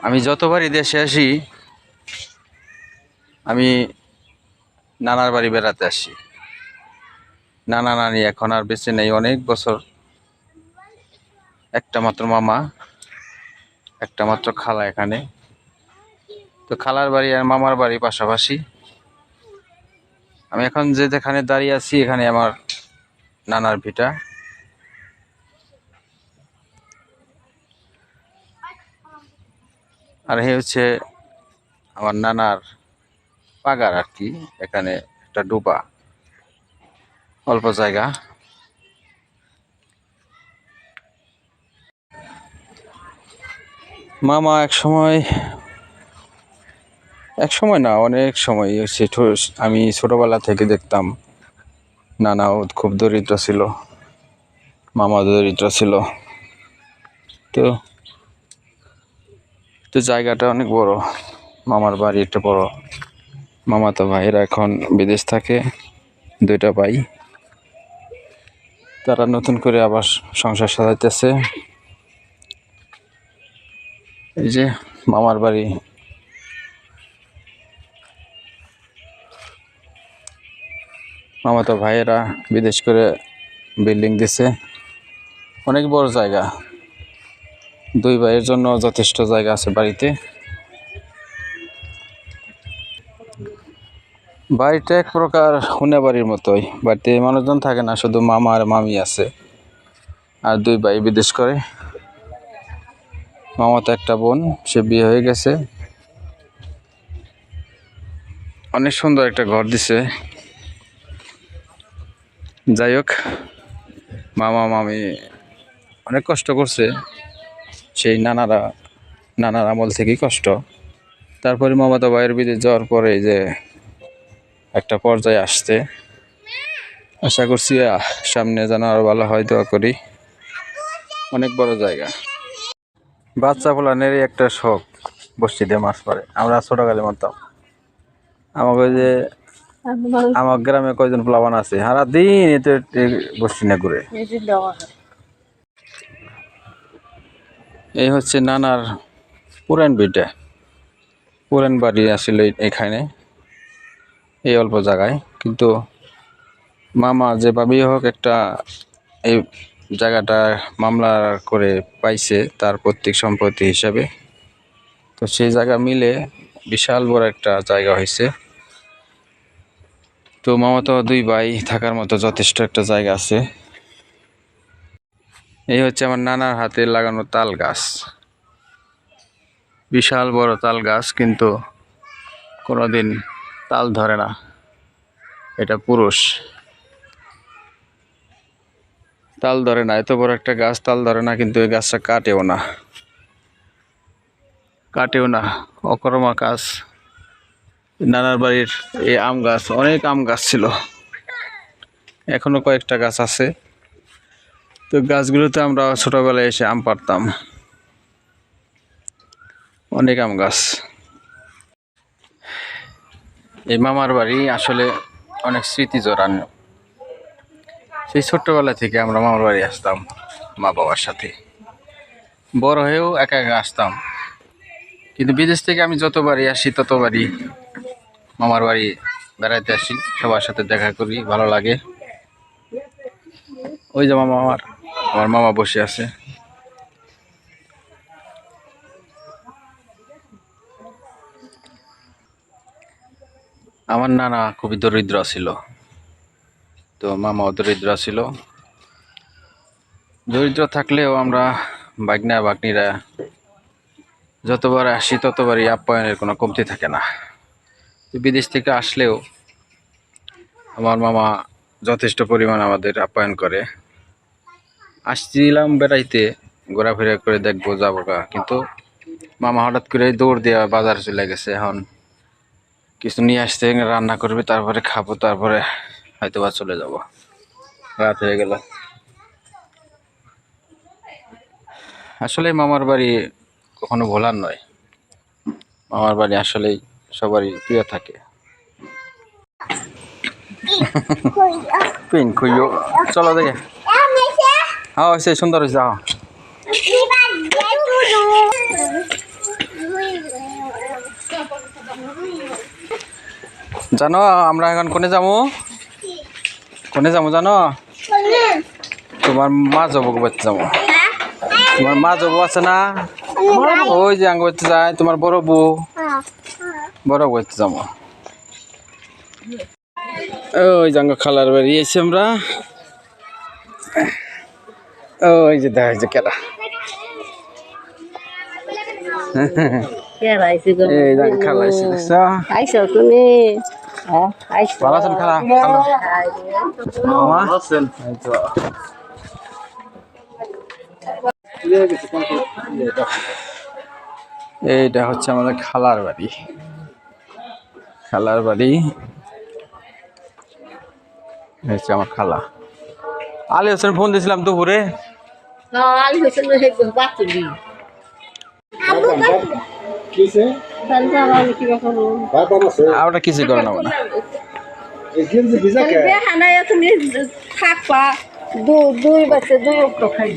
আমি যতবারই দেশে আসি আমি নানার বাড়ি বেড়াতে আসি। নানা নানি এখন আর বেঁচে নেই, অনেক বছর। একটা মাত্র মামা, একটা মাত্র খালা এখানে। তো খালার বাড়ি আর মামার বাড়ি পাশাপাশি। আমি এখন যেখানে দাঁড়িয়ে আছি এখানে আমার নানার ভিটা। আর এই হচ্ছে আমার নানার পাগার আর কি। এখানে একটা ডোবা, অল্প জায়গা। মামা এক সময় না, অনেক সময় আমি ছোটবেলা থেকে দেখতাম নানাও খুব দরিদ্র ছিল, মামা দরিদ্র ছিল। তো তো জায়গাটা অনেক বড়, মামার বাড়ি একটা বড়। মামা তো ভাইয়েরা এখন বিদেশ থাকে, দুইটা ভাই। তারা নতুন করে আবার সংসার সাজাইতেছে। এই যে মামার বাড়ি। মামা তো ভাইয়েরা বিদেশ করে বিল্ডিং দিছে, অনেক বড় জায়গা। দুই ভাইয়ের জন্য যথেষ্ট জায়গা আছে বাড়িতে। বাড়িটা এক প্রকার হুনে বাড়ির মতোই। বাড়িতে মানুষজন থাকে না, শুধু মামা আর মামি আছে, আর দুই ভাই বিদেশ করে। মামা তো একটা বোন, সে বিয়ে হয়ে গেছে। অনেক সুন্দর একটা ঘর দিছে। যাই হোক, মামা মামি অনেক কষ্ট করছে, সেই নানার আমল থেকেই কষ্ট। তারপরে মামাতো ভাইয়ের বিদেশ যাওয়ার পরে যে একটা পর্যায়ে আসছে, আশা করছি সামনে যেন আরো ভালো হয়, দোয়া করি। অনেক বড় জায়গা। বাচ্চা পোলানের একটা শখ, বসছি দিয়ে মাছ পড়ে। আমরা ছোটকালে মারতাম। আমাকে যে আমার গ্রামে কয়জন প্লাবান আছে, সারা দিন এতে বসছি না ঘুরে। এই হচ্ছে নানার পুরান ভিটা, পুরান বাড়ি আসলে এখানে, এই অল্প জায়গায়। কিন্তু মামা যেভাবেই হোক একটা এই জায়গাটা মামলা করে পাইছে তার পৈতৃক সম্পত্তি হিসাবে। তো সেই জায়গা মিলে বিশাল বড় একটা জায়গা হয়েছে। তো মামা তো দুই ভাই থাকার মতো যথেষ্ট একটা জায়গা আছে। এই হচ্ছে আমার নানার হাতে লাগানো তাল গাছ, বিশাল বড় তাল গাছ, কিন্তু কোনোদিন তাল ধরে না। এটা পুরুষ, তাল ধরে না। এত বড় একটা গাছ তাল ধরে না, কিন্তু এই গাছটা কাটেও না। অকর্মা গাছ। নানার বাড়ির এই আম গাছ, অনেক আম গাছ ছিল, এখনো কয়েকটা গাছ আছে। তো গাছগুলোতে আমরা ছোটবেলায় এসে আম পাড়তাম, অনেক আম গাছ। এই মামার বাড়ি আসলে অনেক স্মৃতি জড়ানো। সেই ছোট্টবেলা থেকে আমরা মামার বাড়ি আসতাম মা বাবার সাথে, বড় হয়েও একা একা আসতাম। কিন্তু বিদেশ থেকে আমি যতবারই আসি ততবারই মামার বাড়ি বেড়াইতে আসি, সবার সাথে দেখা করি, ভালো লাগে। ওই যে আমার মামা বসে আছে। আমার নানা খুবই দরিদ্র ছিল, তো মামাও দরিদ্র ছিল। দরিদ্র থাকলেও আমরা বাগনা বাগনিরা যতবার আসি ততবারই আপ্যায়নের কোনো কমতি থাকে না। বিদেশ থেকে আসলেও আমার মামা যথেষ্ট পরিমাণ আমাদের আপ্যায়ন করে। আসছিলাম বেড়াইতে, ঘোরাফেরা করে দেখবো যাবো গা, কিন্তু মামা হঠাৎ করে দৌড় দেওয়া বাজার চলে গেছে। এখন কিছু নিয়ে আসতে, রান্না করবে, তারপরে খাবো, তারপরে হয়তো বা চলে যাব। রাত হয়ে গেল। আসলে মামার বাড়ি কখনো ভোলার নয়। মামার বাড়ি আসলেই সবারই প্রিয় থাকে। পিন খুইও, চলো দেখে। হ্যাঁ হয়েছে, সুন্দর হয়েছে। হ্যাঁ জানো আমরা এখন কোনে যাবো? কোনে যাবো জানো? তোমার মা যাবো বাচ্চা যাবো। তোমার মা যাবো আছে না? ওই যে আঙ্গ বাচ্চা যায় তোমার বড় বউ। বড় বউ বাচ্চা যাবো। ওই যে আঙ্গ খালার বাড়ি এসে আমরা। ওই যে দেখা যে কেটা। এই যে খালা এসে দেখছো? আইসো তুমি ভালো আছেন খালা? মামা আছেন? এই তো। এইটা হচ্ছে আমাদের খালার বাড়ি। খালার বাড়ি হচ্ছে আমার খালা। আলী হোসেন ফোন দিয়েছিলাম দুপুরে। ওটা কিছু করে নেবো না। তুমি থাকবা দুই বাচ্চা দুই খাই